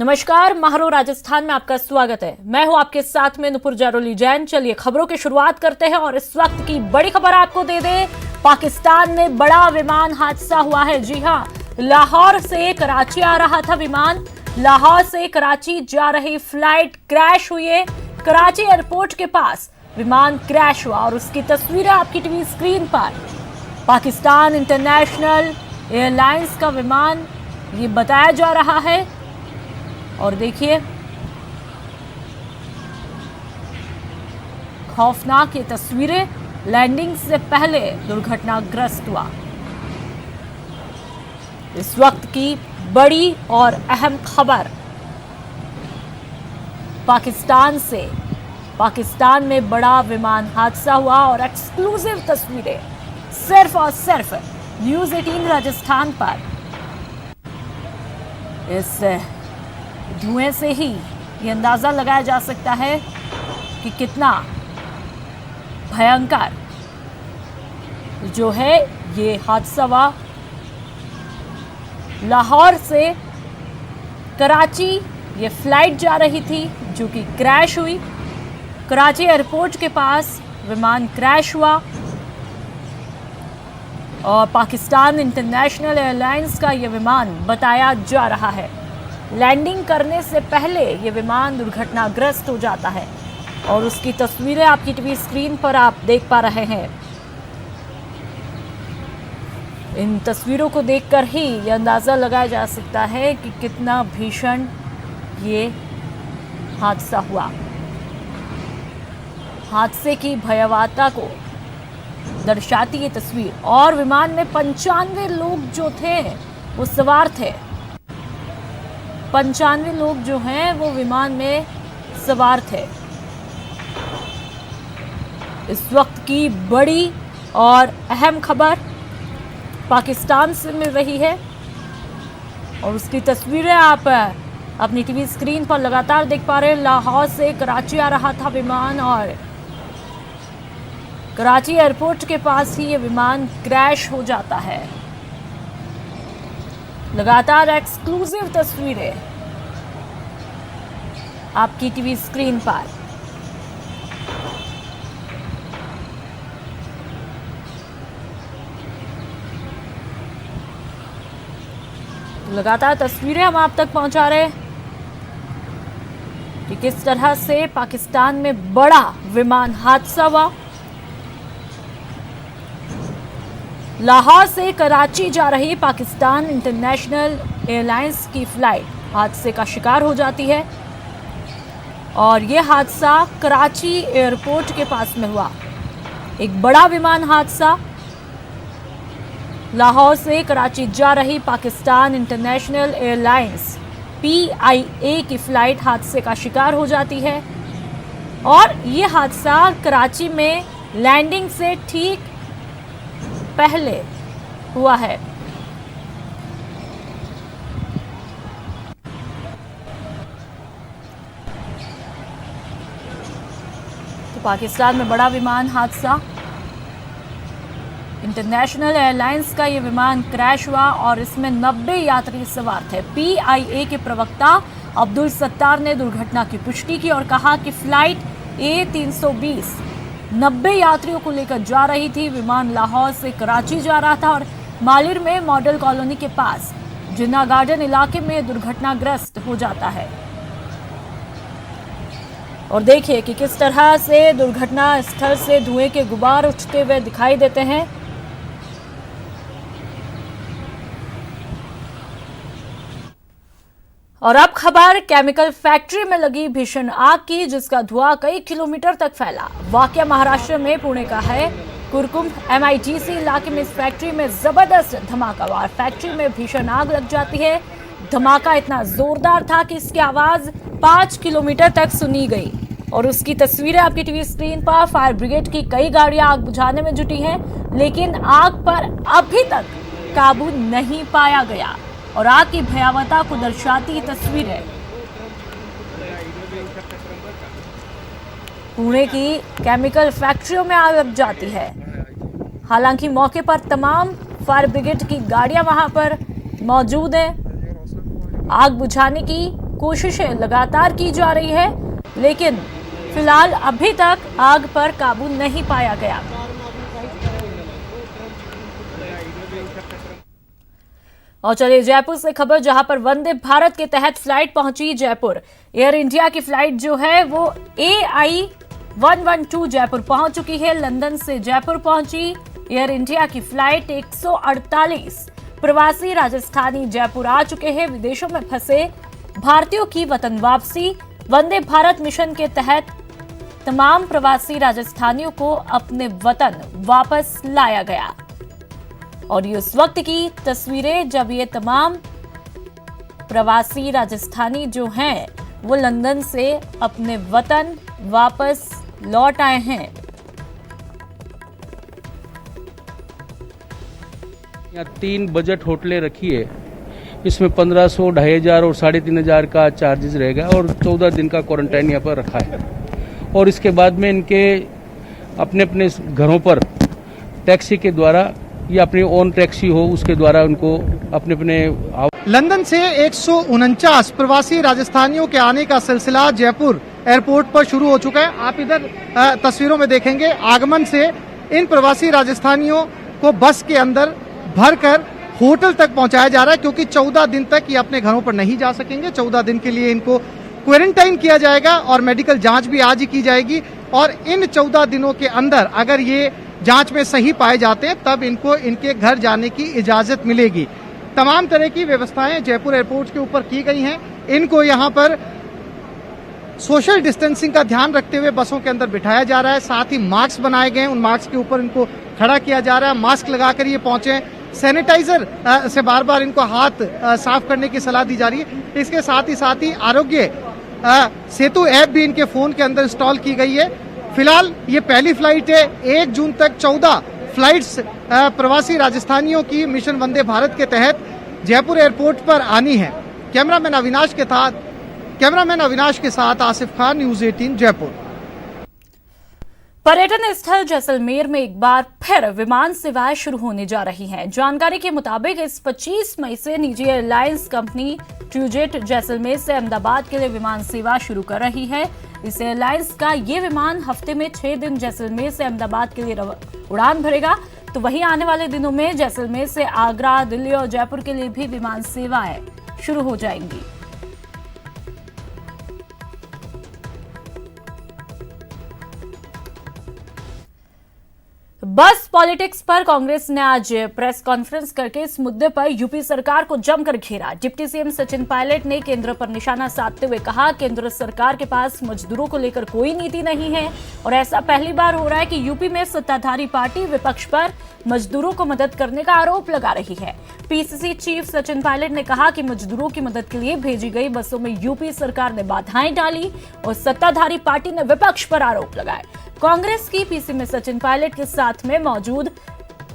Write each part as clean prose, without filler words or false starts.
नमस्कार, महारो राजस्थान में आपका स्वागत है। मैं हूं आपके साथ में नुपुर जारोली जैन। चलिए खबरों की शुरुआत करते हैं और इस वक्त की बड़ी खबर आपको दे दें। पाकिस्तान में बड़ा विमान हादसा हुआ है। जी हां, लाहौर से कराची आ रहा था विमान। लाहौर से कराची जा रही फ्लाइट क्रैश हुई है। कराची एयरपोर्ट के पास विमान क्रैश हुआ और उसकी तस्वीरें आपकी टीवी स्क्रीन पर। पाकिस्तान इंटरनेशनल एयरलाइंस का विमान ये बताया जा रहा है। और देखिए, खौफनाक ये तस्वीरें। लैंडिंग से पहले दुर्घटनाग्रस्त हुआ। इस वक्त की बड़ी और अहम खबर पाकिस्तान से। पाकिस्तान में बड़ा विमान हादसा हुआ और एक्सक्लूसिव तस्वीरें सिर्फ और सिर्फ न्यूज़ 18 राजस्थान पर। इस धुएं से ही ये अंदाजा लगाया जा सकता है कि कितना भयंकर जो है ये हादसा हुआ। लाहौर से कराची ये फ्लाइट जा रही थी जो कि क्रैश हुई। कराची एयरपोर्ट के पास विमान क्रैश हुआ और पाकिस्तान इंटरनेशनल एयरलाइंस का ये विमान बताया जा रहा है। लैंडिंग करने से पहले ये विमान दुर्घटनाग्रस्त हो जाता है और उसकी तस्वीरें आपकी टीवी स्क्रीन पर आप देख पा रहे हैं। इन तस्वीरों को देखकर ही ये अंदाज़ा लगाया जा सकता है कि कितना भीषण ये हादसा हुआ। हादसे की भयावहता को दर्शाती ये तस्वीर। और विमान में 95 लोग जो थे वो सवार थे। 95 लोग जो हैं वो विमान में सवार थे। इस वक्त की बड़ी और अहम खबर पाकिस्तान से मिल रही है और उसकी तस्वीरें आप अपनी टीवी स्क्रीन पर लगातार देख पा रहे हैं। लाहौर से कराची आ रहा था विमान और कराची एयरपोर्ट के पास ही ये विमान क्रैश हो जाता है। लगातार एक्सक्लूसिव तस्वीरें आपकी टीवी स्क्रीन पर। लगातार तस्वीरें हम आप तक पहुंचा रहे हैं कि किस तरह से पाकिस्तान में बड़ा विमान हादसा हुआ। लाहौर से कराची जा रही पाकिस्तान इंटरनेशनल एयरलाइंस की फ्लाइट हादसे का शिकार हो जाती है और यह हादसा कराची एयरपोर्ट के पास में हुआ। एक बड़ा विमान हादसा। लाहौर से कराची जा रही पाकिस्तान इंटरनेशनल एयरलाइंस PIA की फ्लाइट हादसे का शिकार हो जाती है और यह हादसा कराची में लैंडिंग से ठीक पहले हुआ है। तो पाकिस्तान में बड़ा विमान हादसा। इंटरनेशनल एयरलाइंस का ये विमान क्रैश हुआ और इसमें 90 यात्री सवार थे। PIA के प्रवक्ता अब्दुल सत्तार ने दुर्घटना की पुष्टि की और कहा कि फ्लाइट A320 90 यात्रियों को लेकर जा रही थी। विमान लाहौर से कराची जा रहा था और मालिर में मॉडल कॉलोनी के पास जिन्ना गार्डन इलाके में दुर्घटनाग्रस्त हो जाता है। और देखिए कि किस तरह से दुर्घटना स्थल से धुएं के गुबार उठते हुए दिखाई देते हैं। और अब खबर केमिकल फैक्ट्री में लगी भीषण आग की, जिसका धुआं कई किलोमीटर तक फैला। वाकया महाराष्ट्र में पुणे का है। कुरकुम MIDC इलाके में इस फैक्ट्री में जबरदस्त धमाका हुआ। फैक्ट्री में भीषण आग लग जाती है। धमाका इतना जोरदार था कि इसकी आवाज 5 किलोमीटर तक सुनी गई और उसकी तस्वीरें आपकी टीवी स्क्रीन पर। फायर ब्रिगेड की कई गाड़ियां आग बुझाने में जुटी हैं, लेकिन आग पर अभी तक काबू नहीं पाया गया और आग की भयावहता को दर्शाती तस्वीरें। पुणे की केमिकल फैक्ट्रियों में आग लग जाती है। हालांकि मौके पर तमाम फायर ब्रिगेड की गाड़ियां वहां पर मौजूद हैं। आग बुझाने की कोशिशें लगातार की जा रही है, लेकिन फिलहाल अभी तक आग पर काबू नहीं पाया गया। और चलिए जयपुर से खबर, जहां पर वंदे भारत के तहत फ्लाइट पहुंची जयपुर। एयर इंडिया की फ्लाइट जो है वो AI-112 जयपुर पहुंच चुकी है। लंदन से जयपुर पहुंची एयर इंडिया की फ्लाइट 148 प्रवासी राजस्थानी जयपुर आ चुके हैं। विदेशों में फंसे भारतीयों की वतन वापसी। वंदे भारत मिशन के तहत तमाम प्रवासी राजस्थानियों को अपने वतन वापस लाया गया। और ये उस वक्त की तस्वीरें जब ये तमाम प्रवासी राजस्थानी जो हैं वो लंदन से अपने वतन वापस लौट आए हैं। यहाँ 3 बजट होटलें रखी है, इसमें 1500, 2500 और 3500 का चार्जेस रहेगा और 14 दिन का क्वारंटाइन यहाँ पर रखा है। और इसके बाद में इनके अपने अपने घरों पर टैक्सी के द्वारा या अपनी ओन टैक्सी हो उसके द्वारा उनको अपने अपने लंदन से 149 प्रवासी राजस्थानियों के आने का सिलसिला जयपुर एयरपोर्ट पर शुरू हो चुका है। आप इधर तस्वीरों में देखेंगे आगमन से इन प्रवासी राजस्थानियों को बस के अंदर भरकर होटल तक पहुंचाया जा रहा है, क्योंकि 14 दिन तक ये अपने घरों पर नहीं जा सकेंगे। 14 दिन के लिए इनको क्वारंटाइन किया जाएगा और मेडिकल जांच भी आज ही की जाएगी। और इन 14 दिनों के अंदर अगर ये जांच में सही पाए जाते हैं तब इनको इनके घर जाने की इजाजत मिलेगी। तमाम तरह की व्यवस्थाएं जयपुर एयरपोर्ट के ऊपर की गई हैं। इनको यहां पर सोशल डिस्टेंसिंग का ध्यान रखते हुए बसों के अंदर बिठाया जा रहा है। साथ ही मास्क बनाए गए हैं, उन मास्क के ऊपर इनको खड़ा किया जा रहा है। मास्क लगाकर ये पहुंचे। सैनिटाइजर से बार बार इनको हाथ साफ करने की सलाह दी जा रही है। इसके साथ ही आरोग्य सेतु ऐप भी इनके फोन के अंदर इंस्टॉल की गई है। फिलहाल ये पहली फ्लाइट है। 1 जून तक 14 फ्लाइट्स प्रवासी राजस्थानियों की मिशन वंदे भारत के तहत जयपुर एयरपोर्ट पर आनी है। कैमरामैन अविनाश के साथ आसिफ खान, न्यूज़ 18 जयपुर। पर्यटन स्थल जैसलमेर में एक बार फिर विमान सेवाएं शुरू होने जा रही हैं। जानकारी के मुताबिक इस 25 मई से निजी एयरलाइंस कंपनी ट्रूजेट जैसलमेर से अहमदाबाद के लिए विमान सेवा शुरू कर रही है। इस एयरलाइंस का ये विमान हफ्ते में 6 दिन जैसलमेर से अहमदाबाद के लिए उड़ान भरेगा। तो वहीं आने वाले दिनों में जैसलमेर से आगरा, दिल्ली और जयपुर के लिए भी विमान सेवाएं शुरू हो जाएंगी। बस पॉलिटिक्स पर कांग्रेस ने आज प्रेस कॉन्फ्रेंस करके इस मुद्दे पर यूपी सरकार को जमकर घेरा। डिप्टी सीएम सचिन पायलट ने केंद्र पर निशाना साधते हुए कहा, केंद्र सरकार के पास मजदूरों को लेकर कोई नीति नहीं है और ऐसा पहली बार हो रहा है कि यूपी में सत्ताधारी पार्टी विपक्ष पर मजदूरों को मदद करने का आरोप लगा रही है। पीसीसी चीफ सचिन पायलट ने कहा कि मजदूरों की मदद के लिए भेजी गई बसों में यूपी सरकार ने बाधाएं डाली और सत्ताधारी पार्टी ने विपक्ष पर आरोप लगाए। कांग्रेस की पीसी में सचिन पायलट के साथ में मौजूद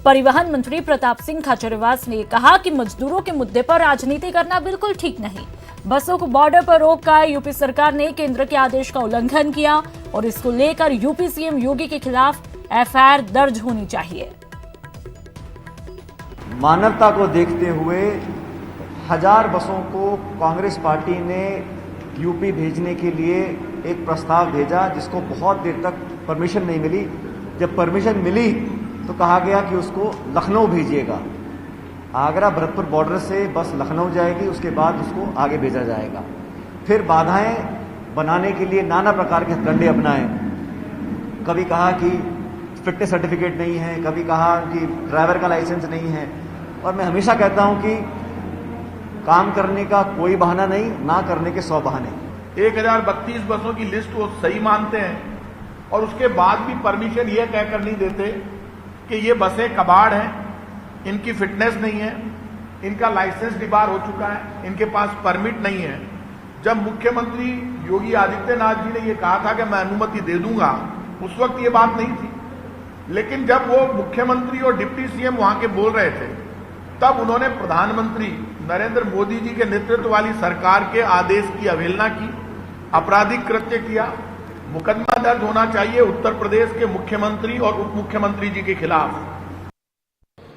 परिवहन मंत्री प्रताप सिंह खाचरियावास ने कहा कि मजदूरों के मुद्दे पर राजनीति करना बिल्कुल ठीक नहीं। बसों को बॉर्डर पर रोककर यूपी सरकार ने केंद्र के आदेश का उल्लंघन किया और इसको लेकर यूपी सीएम योगी के खिलाफ एफआईआर दर्ज होनी चाहिए। मानवता को देखते हुए 1000 बसों को कांग्रेस पार्टी ने यूपी भेजने के लिए एक प्रस्ताव भेजा, जिसको बहुत देर तक परमिशन नहीं मिली। जब परमिशन मिली तो कहा गया कि उसको लखनऊ भेजिएगा। आगरा भरतपुर बॉर्डर से बस लखनऊ जाएगी, उसके बाद उसको आगे भेजा जाएगा। फिर बाधाएं बनाने के लिए नाना प्रकार के हथकंडे अपनाए। कभी कहा कि फिटनेस सर्टिफिकेट नहीं है, कभी कहा कि ड्राइवर का लाइसेंस नहीं है। और मैं हमेशा कहता हूं कि काम करने का कोई बहाना नहीं, ना करने के 100 बहाने। 1032 बसों की लिस्ट वो सही मानते हैं और उसके बाद भी परमिशन ये कहकर नहीं देते कि ये बसें कबाड़ हैं, इनकी फिटनेस नहीं है, इनका लाइसेंस डिबार हो चुका है, इनके पास परमिट नहीं है। जब मुख्यमंत्री योगी आदित्यनाथ जी ने ये कहा था कि मैं अनुमति दे दूंगा, उस वक्त ये बात नहीं थी। लेकिन जब वो मुख्यमंत्री और डिप्टी सीएम वहां के बोल रहे थे, तब उन्होंने प्रधानमंत्री नरेंद्र मोदी जी के नेतृत्व वाली सरकार के आदेश की अवहेलना की, आपराधिक कृत्य किया। मुकदमा दर्ज होना चाहिए उत्तर प्रदेश के मुख्यमंत्री और उप मुख्यमंत्री जी के खिलाफ।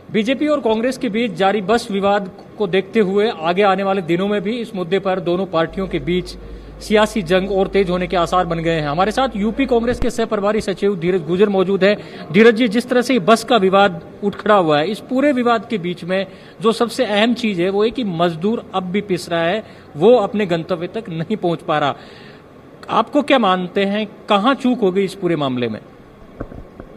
बीजेपी और कांग्रेस के बीच जारी बस विवाद को देखते हुए आगे आने वाले दिनों में भी इस मुद्दे पर दोनों पार्टियों के बीच सियासी जंग और तेज होने के आसार बन गए हैं। हमारे साथ यूपी कांग्रेस के सह प्रभारी सचिव धीरज गुर्जर मौजूद है। धीरज जी, जिस तरह से बस का विवाद उठ खड़ा हुआ है, इस पूरे विवाद के बीच में जो सबसे अहम चीज है वो है कि मजदूर अब भी पिस रहा है, वो अपने गंतव्य तक नहीं पहुंच पा रहा। आपको क्या मानते हैं, कहां चूक हो गई इस पूरे मामले में?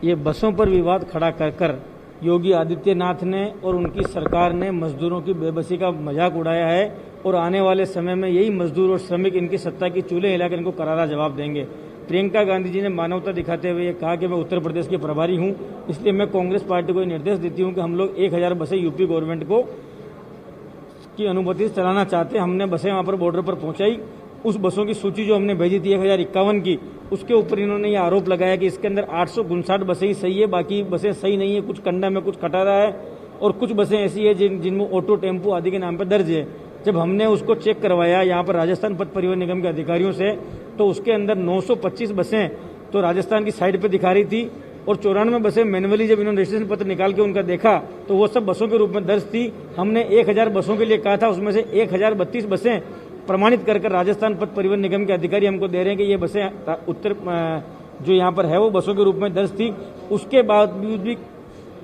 ये बसों पर विवाद खड़ा कर योगी आदित्यनाथ ने और उनकी सरकार ने मजदूरों की बेबसी का मजाक उड़ाया है और आने वाले समय में यही मजदूर और श्रमिक इनकी सत्ता की चूल्हे हिलाकर इनको करारा जवाब देंगे। प्रियंका गांधी जी ने मानवता दिखाते हुए ये कहा कि मैं उत्तर प्रदेश की प्रभारी हूं, इसलिए मैं कांग्रेस पार्टी को निर्देश देती हूं कि हम लोग 1000 बसें यूपी गवर्नमेंट को की अनुमति से चलाना चाहते हैं। हमने बसें वहां पर बॉर्डर पर पहुंचाई। उस बसों की सूची जो हमने भेजी थी 1051 की, उसके ऊपर इन्होंने ये आरोप लगाया कि इसके अंदर 859 बसें ही सही है, बाकी बसें सही नहीं है, कुछ कंडा में कुछ कटा रहा है और कुछ बसें ऐसी है जिनमें ऑटो टेम्पो आदि के नाम पर दर्ज है। जब हमने उसको चेक करवाया यहाँ पर राजस्थान पथ परिवहन निगम के अधिकारियों से, तो उसके अंदर 925 बसें तो राजस्थान की साइड पे दिखा रही थी और 94 बसें मैनुअली जब इन्होंने रजिस्ट्रेशन पत्र निकाल के उनका देखा तो वो सब बसों के रूप में दर्ज थी। हमने 1000 बसों के लिए कहा था, उसमें से 1032 बसें प्रमाणित कर राजस्थान पथ परिवहन निगम के अधिकारी हमको दे रहे हैं कि ये बसें उत्तर जो यहाँ पर है वो बसों के रूप में दर्ज थी। उसके बावजूद भी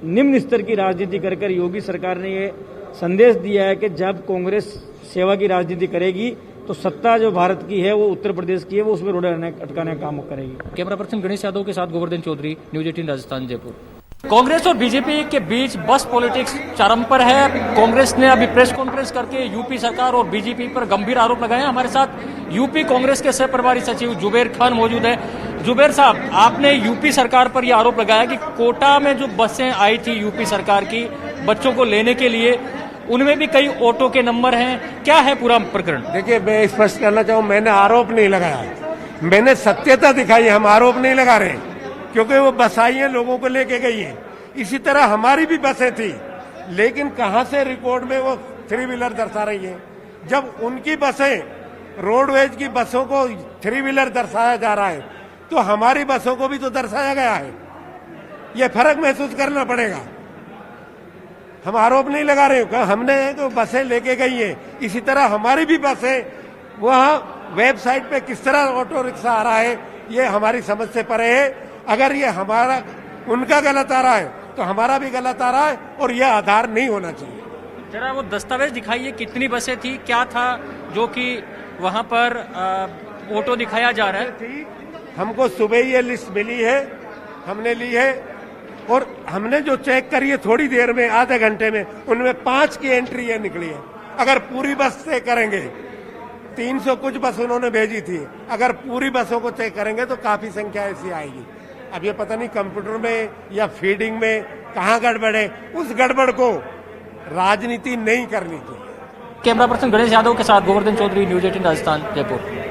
निम्न स्तर की राजनीति कर योगी सरकार ने ये संदेश दिया है कि जब कांग्रेस सेवा की राजनीति करेगी तो सत्ता जो भारत की है वो उत्तर प्रदेश की है, वो उसमें रोड़े अटकाने का काम करेगी। कैमरा पर्सन गणेश यादव के साथ गोवर्धन चौधरी, न्यूज 18 राजस्थान, जयपुर। कांग्रेस और बीजेपी के बीच बस पॉलिटिक्स चरम पर है। कांग्रेस ने अभी प्रेस कॉन्फ्रेंस करके यूपी सरकार और बीजेपी पर गंभीर आरोप लगाए हैं। हमारे साथ यूपी कांग्रेस के सह प्रभारी सचिव जुबेर खान मौजूद है। जुबेर साहब, आपने यूपी सरकार पर यह आरोप लगाया कि कोटा में जो बसें आई थी यूपी सरकार की बच्चों को लेने के लिए, उनमें भी कई ऑटो के नंबर हैं। क्या है पूरा प्रकरण? देखिए, मैं स्पष्ट करना चाहूँ, मैंने आरोप नहीं लगाया, मैंने सत्यता दिखाई। हम आरोप नहीं लगा रहे, क्योंकि वो बस आई है, लोगों को लेके गई है। इसी तरह हमारी भी बसें थी, लेकिन कहां से रिकॉर्ड में वो 3 व्हीलर दर्शा रही है, जब उनकी बसें रोडवेज की बसों को 3 व्हीलर दर्शाया जा रहा है, तो हमारी बसों को भी तो दर्शाया गया है। ये फर्क महसूस करना पड़ेगा। हम आरोप नहीं लगा रहे हैं, हमने तो बसें लेके गई है। इसी तरह हमारी भी बसें वहाँ वेबसाइट पे किस तरह ऑटो रिक्शा आ रहा है, ये हमारी समझ से परे है। अगर ये हमारा उनका गलत आ रहा है तो हमारा भी गलत आ रहा है, और यह आधार नहीं होना चाहिए। जरा वो दस्तावेज दिखाइए, कितनी बसें थी, क्या था जो कि वहां पर ऑटो दिखाया जा रहा है? हमको सुबह ये लिस्ट मिली है, हमने ली है, और हमने जो चेक करी है थोड़ी देर में, आधे घंटे में, उनमें 5 की एंट्री है निकली है। अगर पूरी बस चेक करेंगे, 300 कुछ बस उन्होंने भेजी थी, अगर पूरी बसों को चेक करेंगे तो काफी संख्या ऐसी आएगी। अब ये पता नहीं कंप्यूटर में या फीडिंग में कहाँ गड़बड़ है, उस गड़बड़ को राजनीति नहीं करनी चाहिए। कैमरा पर्सन गणेश यादव के साथ गोवर्धन चौधरी, न्यूज 18 राजस्थान, जयपुर।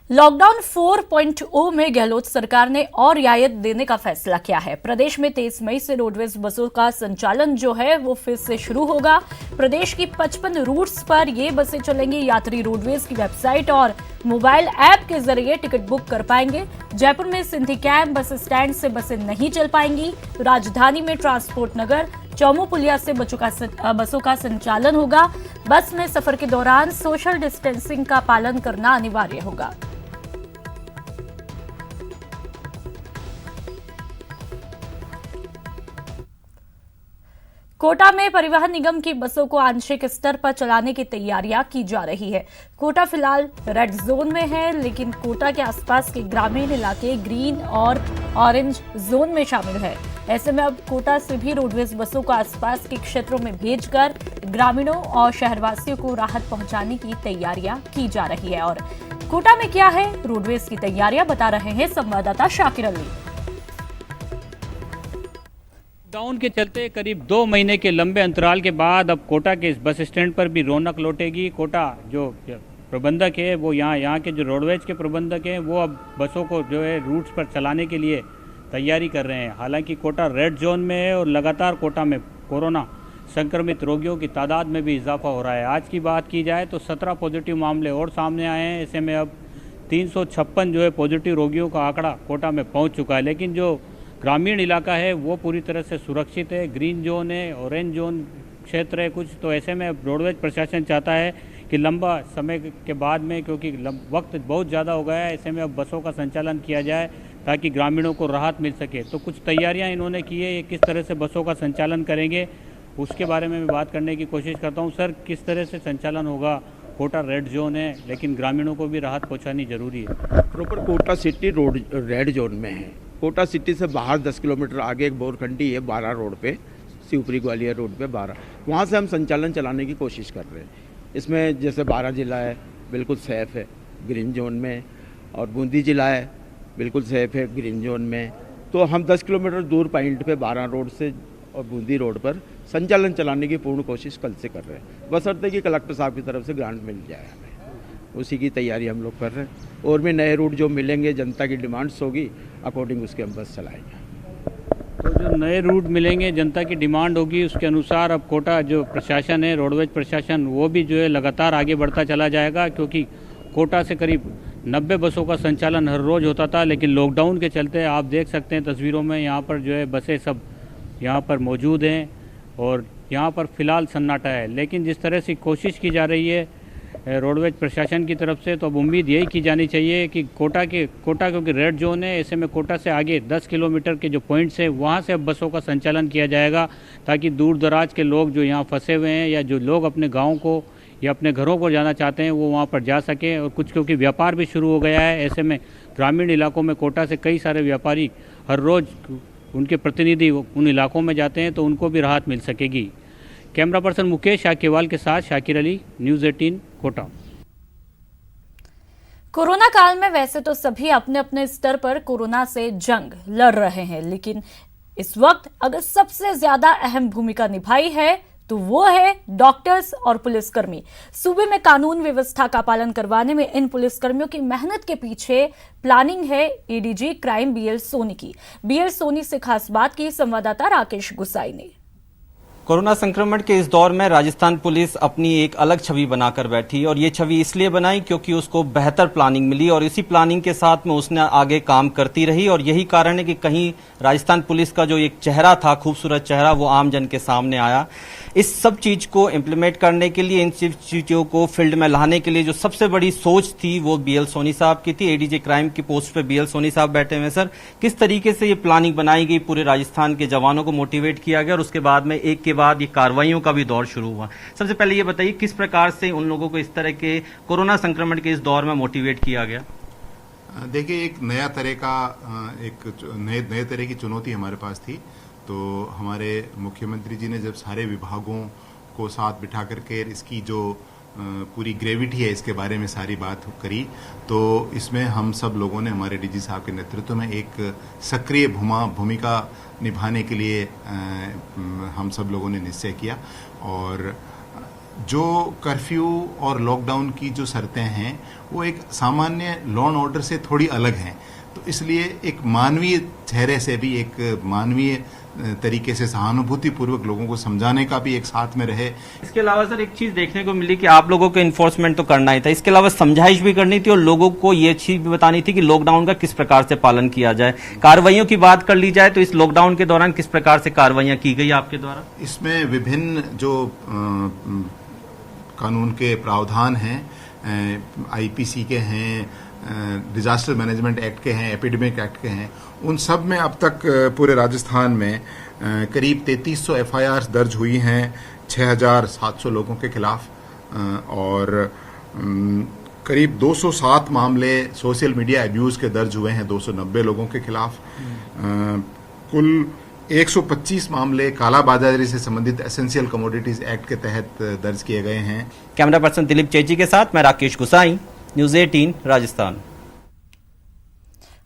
लॉकडाउन 4.0 में गहलोत सरकार ने और रियायत देने का फैसला किया है। प्रदेश में 23 मई से रोडवेज बसों का संचालन जो है वो फिर से शुरू होगा। प्रदेश की 55 रूट्स पर ये बसें चलेंगी। यात्री रोडवेज की वेबसाइट और मोबाइल ऐप के जरिए टिकट बुक कर पाएंगे। जयपुर में सिंधी कैंप बस स्टैंड से बसें नहीं चल पाएंगी। राजधानी में ट्रांसपोर्ट नगर, चौमू पुलिया से बसों का संचालन होगा। बस में सफर के दौरान सोशल डिस्टेंसिंग का पालन करना अनिवार्य होगा। कोटा में परिवहन निगम की बसों को आंशिक स्तर पर चलाने की तैयारियां की जा रही है। कोटा फिलहाल रेड जोन में है, लेकिन कोटा के आसपास के ग्रामीण इलाके ग्रीन और ऑरेंज जोन में शामिल है। ऐसे में अब कोटा से भी रोडवेज बसों को आसपास के क्षेत्रों में भेजकर ग्रामीणों और शहरवासियों को राहत पहुंचाने की तैयारियां की जा रही है। और कोटा में क्या है रोडवेज की तैयारियां, बता रहे हैं संवाददाता शाकिर अली। लॉकडाउन के चलते करीब 2 महीने के लंबे अंतराल के बाद अब कोटा के इस बस स्टैंड पर भी रौनक लौटेगी। कोटा जो प्रबंधक है, वो यहाँ के जो रोडवेज के प्रबंधक हैं, वो अब बसों को जो है रूट्स पर चलाने के लिए तैयारी कर रहे हैं। हालांकि कोटा रेड जोन में है और लगातार कोटा में कोरोना संक्रमित रोगियों की तादाद में भी इजाफा हो रहा है। आज की बात की जाए तो 17 पॉजिटिव मामले और सामने आए हैं। ऐसे में अब 356 जो है पॉजिटिव रोगियों का आंकड़ा कोटा में पहुँच चुका है। लेकिन जो ग्रामीण इलाका है वो पूरी तरह से सुरक्षित है। ग्रीन जोन है, ऑरेंज जोन क्षेत्र है कुछ, तो ऐसे में रोडवेज प्रशासन चाहता है कि लंबा समय के बाद में, क्योंकि वक्त बहुत ज़्यादा हो गया है, ऐसे में अब बसों का संचालन किया जाए ताकि ग्रामीणों को राहत मिल सके। तो कुछ तैयारियां इन्होंने की है, ये किस तरह से बसों का संचालन करेंगे उसके बारे में मैं बात करने की कोशिश करता हूं। सर, किस तरह से संचालन होगा? कोटा रेड जोन है, लेकिन ग्रामीणों को भी राहत पहुंचानी जरूरी है। Proper Kota city road red zone में है। कोटा सिटी से बाहर 10 किलोमीटर आगे एक बोरखंडी है 12 रोड पे, शिवपुरी ग्वालियर रोड पे 12, वहाँ से हम संचालन चलाने की कोशिश कर रहे हैं। इसमें जैसे 12 जिला है बिल्कुल सेफ़ है ग्रीन जोन में, और बूंदी जिला है बिल्कुल सेफ़ है ग्रीन जोन में। तो हम 10 किलोमीटर दूर पॉइंट पे 12 रोड से और बूंदी रोड पर संचालन चलाने की पूर्ण कोशिश कल से कर रहे हैं, बशर्ते कि कलेक्टर साहब की तरफ से ग्रांट मिल जाए हमें। उसी की तैयारी हम लोग कर रहे हैं, और भी नए रूट जो मिलेंगे जनता की डिमांड्स होगी अकॉर्डिंग उसके हम बस चलाएंगे। तो जो नए रूट मिलेंगे, जनता की डिमांड होगी, उसके अनुसार अब कोटा जो प्रशासन है, रोडवेज प्रशासन, वो भी जो है लगातार आगे बढ़ता चला जाएगा, क्योंकि कोटा से करीब 90 बसों का संचालन हर रोज़ होता था, लेकिन लॉकडाउन के चलते आप देख सकते हैं तस्वीरों में यहाँ पर जो है बसें सब यहाँ पर मौजूद हैं और यहाँ पर फ़िलहाल सन्नाटा है। लेकिन जिस तरह से कोशिश की जा रही है रोडवेज प्रशासन की तरफ से, तो अब उम्मीद यही की जानी चाहिए कि कोटा क्योंकि रेड जोन है, ऐसे में कोटा से आगे 10 किलोमीटर के जो पॉइंट्स हैं वहाँ से अब बसों का संचालन किया जाएगा, ताकि दूर दराज के लोग जो यहाँ फंसे हुए हैं या जो लोग अपने गाँव को या अपने घरों को जाना चाहते हैं वो वहाँ पर जा सकें। और कुछ क्योंकि व्यापार भी शुरू हो गया है, ऐसे में ग्रामीण इलाकों में कोटा से कई सारे व्यापारी हर रोज़ उनके प्रतिनिधि उन इलाकों में जाते हैं, तो उनको भी राहत मिल सकेगी। कैमरा पर्सन मुकेश शाकिवाल के साथ शाकिर अली, न्यूज़ 18 कोटा। कोरोना काल में वैसे तो सभी अपने अपने स्तर पर कोरोना से जंग लड़ रहे हैं, लेकिन इस वक्त अगर सबसे ज्यादा अहम भूमिका निभाई है तो वो है डॉक्टर्स और पुलिसकर्मी। सूबे में कानून व्यवस्था का पालन करवाने में इन पुलिसकर्मियों की मेहनत के पीछे प्लानिंग है एडीजी क्राइम बीएल सोनी की। बीएल सोनी से खास बात की संवाददाता राकेश गुसाई ने। कोरोना संक्रमण के इस दौर में राजस्थान पुलिस अपनी एक अलग छवि बनाकर बैठी, और ये छवि इसलिए बनाई क्योंकि उसको बेहतर प्लानिंग मिली और इसी प्लानिंग के साथ में उसने आगे काम करती रही। और यही कारण है कि कहीं राजस्थान पुलिस का जो एक चेहरा था, खूबसूरत चेहरा, वो आम जन के सामने आया। इस सब चीज को इम्प्लीमेंट करने के लिए, इन सब चीजों को फील्ड में लाने के लिए जो सबसे बड़ी सोच थी वो बीएल सोनी साहब की थी। एडीजी क्राइम की पोस्ट पे बीएल सोनी साहब बैठे हुए। सर, किस तरीके से ये प्लानिंग बनाई गई, पूरे राजस्थान के जवानों को मोटिवेट किया गया और उसके बाद में एक के बाद ये कार्रवाइयों का भी दौर शुरू हुआ? सबसे पहले ये बताइए किस प्रकार से उन लोगों को इस तरह के कोरोना संक्रमण के इस दौर में मोटिवेट किया गया? देखिए, एक नया तरह का नए तरह की चुनौती हमारे पास थी। तो हमारे मुख्यमंत्री जी ने जब सारे विभागों को साथ बिठा करके इसकी जो पूरी ग्रेविटी है इसके बारे में सारी बात करी, तो इसमें हम सब लोगों ने हमारे डीजी साहब के नेतृत्व में एक सक्रिय भूमिका निभाने के लिए हम सब लोगों ने निश्चय किया। और जो कर्फ्यू और लॉकडाउन की जो शर्तें हैं वो एक सामान्य लॉ एंड ऑर्डर से थोड़ी अलग हैं, तो इसलिए एक मानवीय चेहरे से भी, एक मानवीय तरीके से सहानुभूतिपूर्वक लोगों को समझाने का भी एक साथ में रहे। इसके अलावा सर एक चीज देखने को मिली कि आप लोगों को इन्फोर्समेंट तो करना ही था, इसके अलावा समझाइश भी करनी थी और लोगों को ये चीज भी बतानी थी कि लॉकडाउन का किस प्रकार से पालन किया जाए। कार्रवाइयों की बात कर ली जाए तो इस लॉकडाउन के दौरान किस प्रकार से कार्रवाइयां की गई आपके द्वारा? इसमें विभिन्न जो कानून के प्रावधान हैं, आईपीसी के हैं, डिजास्टर मैनेजमेंट एक्ट के हैं, एपिडेमिक एक्ट के हैं, उन सब में अब तक पूरे राजस्थान में करीब 3300 एफआईआर दर्ज हुई हैं 6700 लोगों के खिलाफ, और करीब 207 मामले सोशल मीडिया अब्यूज के दर्ज हुए हैं 290 लोगों के खिलाफ। कुल 125 मामले कालाबाजारी से संबंधित एसेंशियल कमोडिटीज एक्ट के तहत दर्ज किए गए हैं। कैमरा पर्सन दिलीप चेची के साथ मैं राकेश गुसाई, न्यूज़ 18 राजस्थान।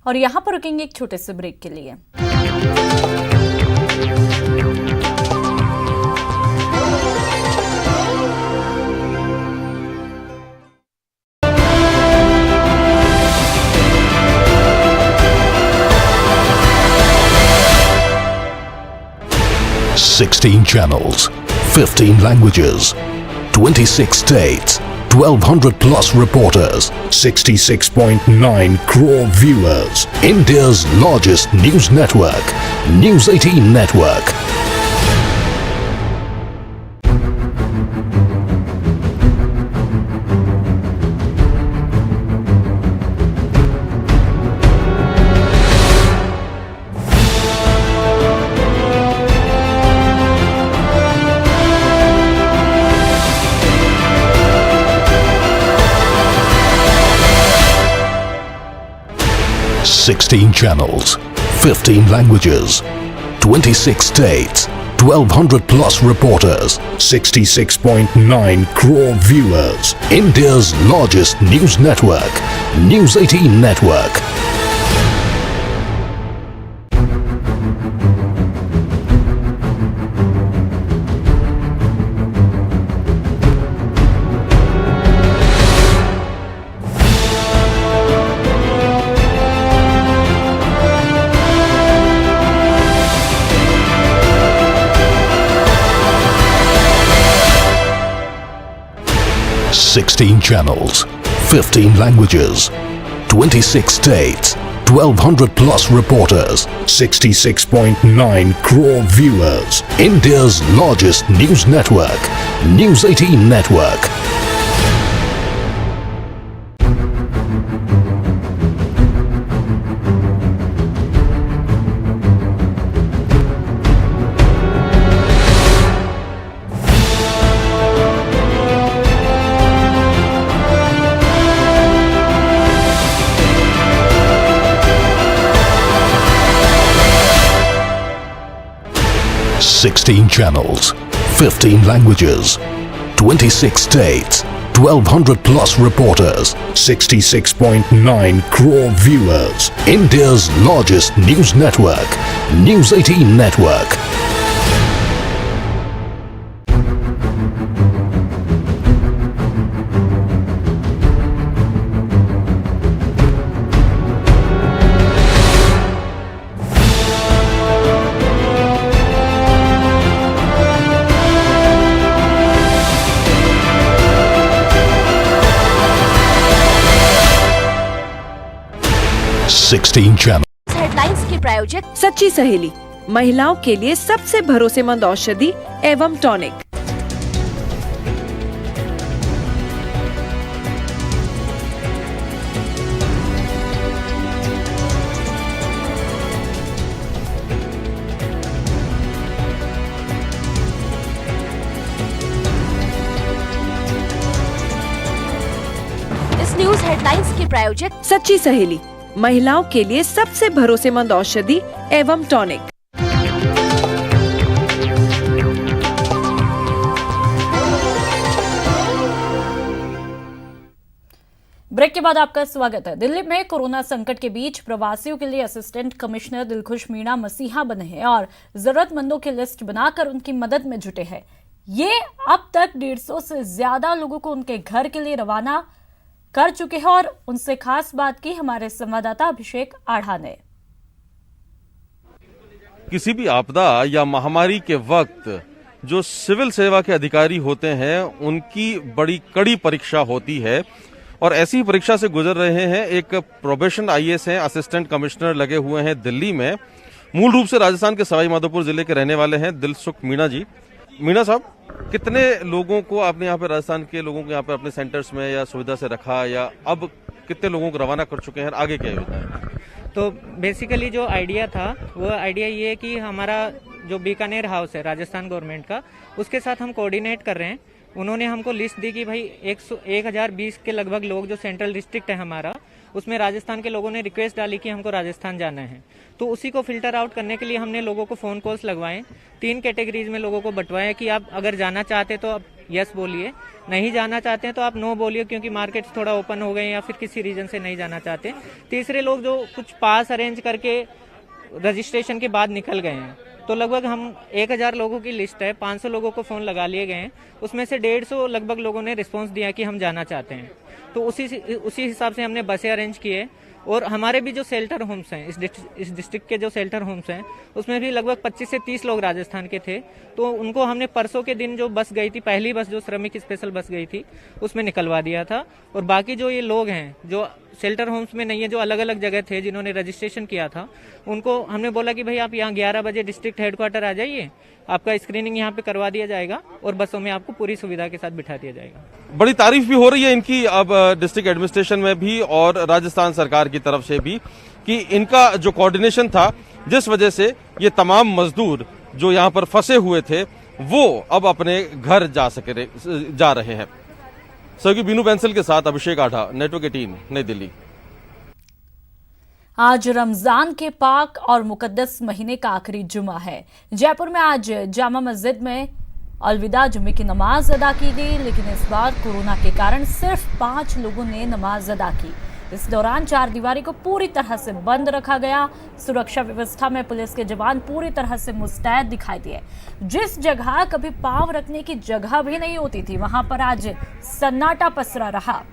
और यहां पर रुकेंगे एक छोटे से ब्रेक के लिए। Sixteen channels, 15 languages, 26 states. 1,200 plus reporters, 66.9 crore viewers. India's largest news network, News 18 Network. Sixteen channels, 15 languages, 26 states, 1,200 plus reporters, 66.9 crore viewers. India's largest news network, News 18 Network. Sixteen channels, 15 languages, 26 states, 1,200 plus reporters, 66.9 crore viewers. India's largest news network, News 18 Network. Sixteen channels, 15 languages, 26 states, 1,200 plus reporters, 66.9 crore viewers. India's largest news network, News 18 Network. Sixteen channels. Headlines के प्रायोजक सच्ची सहेली, महिलाओं के लिए सबसे भरोसेमंद औषधि एवं टॉनिक। इस न्यूज हेडलाइंस के प्रायोजक सच्ची सहेली, महिलाओं के लिए सबसे भरोसेमंद औषधि एवं टॉनिक। ब्रेक के बाद आपका स्वागत है। दिल्ली में कोरोना संकट के बीच प्रवासियों के लिए असिस्टेंट कमिश्नर दिलखुश मीणा मसीहा बने हैं और जरूरतमंदों की लिस्ट बनाकर उनकी मदद में जुटे हैं। ये अब तक 150 से ज्यादा लोगों को उनके घर के लिए रवाना कर चुके हैं और उनसे खास बात की हमारे संवाददाता अभिषेक आढ़ा ने। किसी भी आपदा या महामारी के वक्त जो सिविल सेवा के अधिकारी होते हैं उनकी बड़ी कड़ी परीक्षा होती है और ऐसी परीक्षा से गुजर रहे हैं एक प्रोबेशन आईएएस हैं, असिस्टेंट कमिश्नर लगे हुए हैं दिल्ली में। मूल रूप से राजस्थान के सवाई माधोपुर जिले के रहने वाले हैं दिलसुख मीणा जी। मीणा साहब, कितने लोगों को आपने यहाँ पे राजस्थान के लोगों को यहाँ पे अपने सेंटर्स में या सुविधा से रखा, या अब कितने लोगों को रवाना कर चुके हैं, आगे क्या योजना है? तो बेसिकली जो आइडिया था वो आइडिया ये है कि हमारा जो बीकानेर हाउस है राजस्थान गवर्नमेंट का, उसके साथ हम कोऑर्डिनेट कर रहे हैं। उन्होंने हमको लिस्ट दी कि भाई 1020 के लगभग लोग जो सेंट्रल डिस्ट्रिक्ट है हमारा, उसमें राजस्थान के लोगों ने रिक्वेस्ट डाली कि हमको राजस्थान जाना है। तो उसी को फिल्टर आउट करने के लिए हमने लोगों को फ़ोन कॉल्स लगवाए, 3 कैटेगरीज में लोगों को बंटवाए कि आप अगर जाना चाहते तो आप यस बोलिए, नहीं जाना चाहते हैं तो आप नो बोलिए क्योंकि मार्केट्स थोड़ा ओपन हो गए या फिर किसी रीजन से नहीं जाना चाहते। तीसरे लोग जो कुछ पास अरेंज करके रजिस्ट्रेशन के बाद निकल गए हैं, तो लगभग हम 1000 लोगों की लिस्ट है, 500 लोगों को फ़ोन लगा लिए गए हैं, उसमें से 150 लगभग लोगों ने रिस्पॉन्स दिया कि हम जाना चाहते हैं। तो उसी हिसाब से हमने बसें अरेंज किए और हमारे भी जो शेल्टर होम्स हैं इस डिस्ट्रिक्ट के जो शेल्टर होम्स हैं उसमें भी लगभग 25 से 30 लोग राजस्थान के थे। तो उनको हमने परसों के दिन जो बस गई थी, पहली बस जो श्रमिक स्पेशल बस गई थी, उसमें निकलवा दिया था। और बाकी जो ये लोग हैं जो शेल्टर होम्स में नहीं है, जो अलग अलग जगह थे जिन्होंने रजिस्ट्रेशन किया था, उनको हमने बोला कि भाई आप यहाँ 11 बजे डिस्ट्रिक्ट हेडक्वार्टर आ जाइए, आपका स्क्रीनिंग यहाँ पे करवा दिया जाएगा और बसों में आपको पूरी सुविधा के साथ बिठा दिया जाएगा। बड़ी तारीफ भी हो रही है इनकी अब डिस्ट्रिक्ट एडमिनिस्ट्रेशन में भी और राजस्थान सरकार की तरफ से भी कि इनका जो कोऑर्डिनेशन था, जिस वजह से ये तमाम मजदूर जो यहाँ पर फंसे हुए थे वो अब अपने घर जा रहे हैं। सहयोगी बीनू बैंसल के साथ अभिषेक आढ़ा, नेटवर्क 18, नई दिल्ली। आज रमजान के पाक और मुकद्दस महीने का आखिरी जुमा है। जयपुर में आज जामा मस्जिद में अलविदा जुमे की नमाज अदा की गई, लेकिन इस बार कोरोना के कारण सिर्फ 5 लोगों ने नमाज अदा की। इस दौरान चारदीवारी को पूरी तरह से बंद रखा गया। सुरक्षा व्यवस्था में पुलिस के जवान पूरी तरह से मुस्तैद दिखाई दिए। जिस जगह कभी पांव रखने की जगह भी नहीं होती थी, वहां पर आज सन्नाटा पसरा रहा।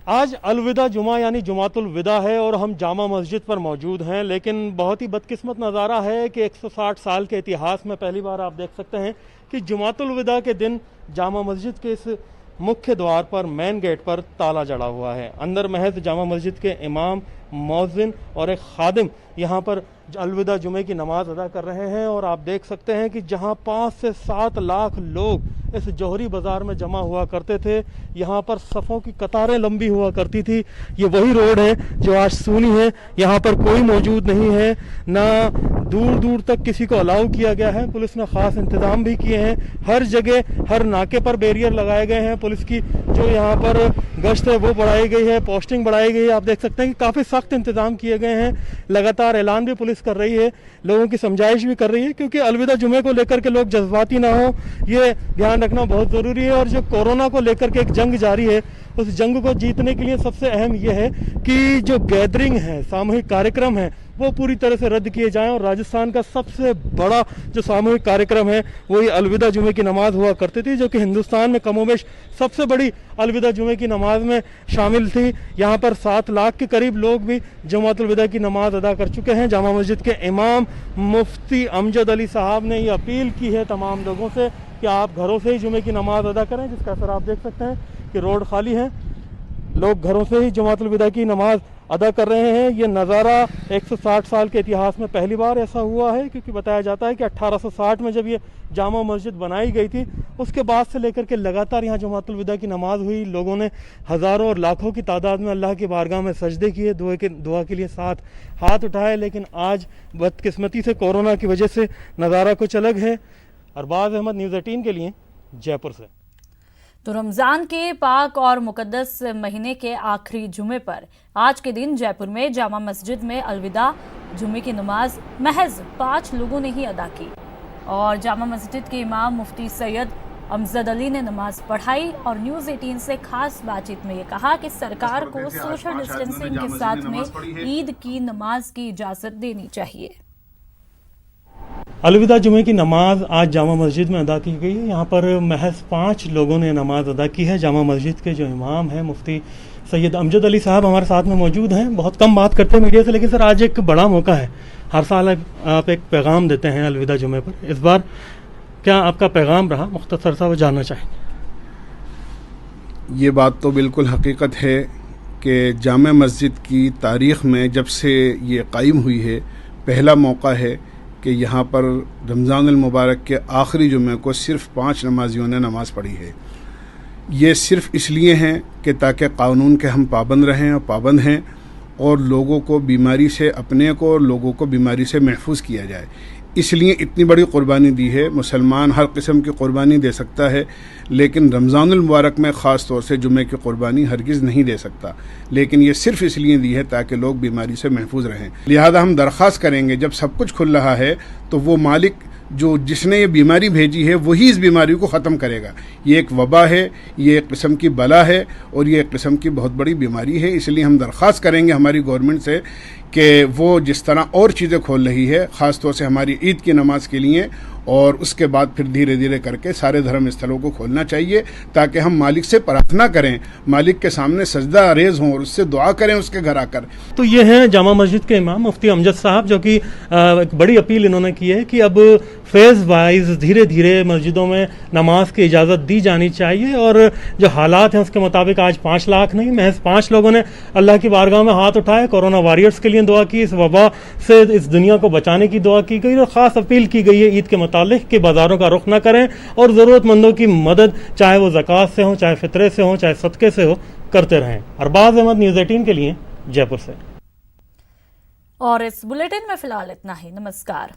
आज अलविदा जुमा यानी जुमातुल विदा है और हम जामा मस्जिद पर मौजूद हैं, लेकिन बहुत ही बदकिस्मत नज़ारा है कि 160 साल के इतिहास में पहली बार आप देख सकते हैं कि जुमातुल विदा के दिन जामा मस्जिद के इस मुख्य द्वार पर, मेन गेट पर ताला जड़ा हुआ है। अंदर महज जामा मस्जिद के इमाम, मौज़िन और एक खादिम यहाँ पर अलविदा जुमे की नमाज अदा कर रहे हैं। और आप देख सकते हैं कि जहाँ 5 से 7 लाख लोग इस जौहरी बाज़ार में जमा हुआ करते थे, यहाँ पर सफ़ों की कतारें लंबी हुआ करती थी। ये वही रोड है जो आज सूनी है, यहाँ पर कोई मौजूद नहीं है, ना दूर दूर तक किसी को अलाउ किया गया है। पुलिस ने ख़ास इंतज़ाम भी किए हैं, हर जगह हर नाके पर बैरियर लगाए गए हैं। पुलिस की जो यहाँ पर गश्त है वो बढ़ाई गई है, पोस्टिंग बढ़ाई गई है। आप देख सकते हैं कि काफ़ी सख्त इंतज़ाम किए गए हैं। लगातार ऐलान भी पुलिस कर रही है, लोगों की समझाइश भी कर रही है, क्योंकि अलविदा जुमे को लेकर के लोग जज्बाती ना हो, ये ध्यान रखना बहुत ज़रूरी है। और जो कोरोना को लेकर के एक जंग जारी है, उस जंग को जीतने के लिए सबसे अहम यह है कि जो गैदरिंग है, सामूहिक कार्यक्रम है, वो पूरी तरह से रद्द किए जाएं। और राजस्थान का सबसे बड़ा जो सामूहिक कार्यक्रम है वही अलविदा जुमे की नमाज हुआ करती थी, जो कि हिंदुस्तान में कमोबेश सबसे बड़ी अलविदा जुमे की नमाज में शामिल थी। यहाँ पर 7 लाख के करीब लोग भी जुमातुल विदा की नमाज अदा कर चुके हैं। जामा मस्जिद के इमाम मुफ्ती अमजद अली साहब ने ये अपील की है तमाम लोगों से कि आप घरों से ही जुमे की नमाज अदा करें, जिसका असर आप देख सकते हैं कि रोड खाली है, लोग घरों से ही जुमातुल विदा की नमाज अदा कर रहे हैं। ये नज़ारा 160 साल के इतिहास में पहली बार ऐसा हुआ है, क्योंकि बताया जाता है कि 1860 में जब ये जामा मस्जिद बनाई गई थी, उसके बाद से लेकर के लगातार यहाँ जुमातुल विदा की नमाज हुई। लोगों ने हज़ारों और लाखों की तादाद में अल्लाह की बारगाह में सजदे किए, दुआ के लिए साथ हाथ उठाए। लेकिन आज बदकिस्मती से कोरोना की वजह से नज़ारा कुछ अलग है। अरबाज अहमद, न्यूज़ 18 के लिए, जयपुर से। तो रमजान के पाक और मुकद्दस महीने के आखिरी जुमे पर आज के दिन जयपुर में जामा मस्जिद में अलविदा जुमे की नमाज महज 5 लोगों ने ही अदा की। और जामा मस्जिद के इमाम मुफ्ती सैयद अमजद अली ने नमाज पढ़ाई और न्यूज़ 18 से खास बातचीत में ये कहा कि सरकार को सोशल डिस्टेंसिंग के साथ में ईद की नमाज की इजाज़त देनी चाहिए। अलविदा जुमे की नमाज आज जामा मस्जिद में अदा की गई है। यहाँ पर महज 5 लोगों ने नमाज अदा की है। जामा मस्जिद के जो इमाम हैं मुफ्ती सैयद अमजद अली साहब हमारे साथ में मौजूद हैं। बहुत कम बात करते हैं मीडिया से, लेकिन सर आज एक बड़ा मौका है, हर साल आप एक पैगाम देते हैं अलविदा जुमे पर, इस बार क्या आपका पैगाम रहा, मुख्तसर सा वो जानना चाहेंगे। ये बात तो बिल्कुल हकीकत है कि जामा मस्जिद की तारीख़ में जब से ये कायम हुई है, पहला मौका है कि यहाँ पर रमज़ान अल मुबारक के आखिरी जुमे को सिर्फ़ 5 नमाजियों ने नमाज़ पढ़ी है। ये सिर्फ़ इसलिए हैं कि ताकि कानून के हम पाबंद रहें और पाबंद हैं, और लोगों को बीमारी से, अपने को और लोगों को बीमारी से महफूज किया जाए। इसलिए इतनी बड़ी कुर्बानी दी है। मुसलमान हर किस्म की कुर्बानी दे सकता है, लेकिन रमज़ान अल मुबारक में ख़ास तौर से जुमे की कुर्बानी हरगिज़ नहीं दे सकता। लेकिन ये सिर्फ़ इसलिए दी है ताकि लोग बीमारी से महफूज रहें। लिहाजा हम दरख्वास्त करेंगे, जब सब कुछ खुल रहा है तो वो मालिक जिसने ये बीमारी भेजी है वही इस बीमारी को ख़त्म करेगा। ये एक वबा है, ये एक किस्म की बला है और ये एक किस्म की बहुत बड़ी बीमारी है। इसलिए हम दरख्वास्त करेंगे हमारी गवर्नमेंट से कि वो जिस तरह और चीज़ें खोल रही है, ख़ास तौर से हमारी ईद की नमाज के लिए, और उसके बाद फिर धीरे धीरे करके सारे धर्म स्थलों को खोलना चाहिए, ताकि हम मालिक से प्रार्थना करें, मालिक के सामने सजदा रेज हों और उससे दुआ करें उसके घर आकर। तो ये हैं जामा मस्जिद के इमाम मुफ्ती अमजद साहब, जो कि एक बड़ी अपील इन्होंने की है कि अब फेज वाइज धीरे धीरे मस्जिदों में नमाज की इजाज़त दी जानी चाहिए, और जो हालात हैं उसके मुताबिक आज 5 लाख नहीं, महज 5 लोगों ने अल्लाह की बारगाह में हाथ उठाए, कोरोना वॉरियर्स के लिए दुआ की, इस वबा से इस दुनिया को बचाने की दुआ की गई, और ख़ास अपील की गई है ईद के मुतालिक कि बाज़ारों का रुख न करें और ज़रूरतमंदों की मदद, चाहे वो ज़कात से हो, चाहे फितरे से हो, चाहे सदक़े से हो, करते रहें। अरबाज अहमद, न्यूज़ 18 के लिए जयपुर से। और इस बुलेटिन में फिलहाल इतना ही। नमस्कार।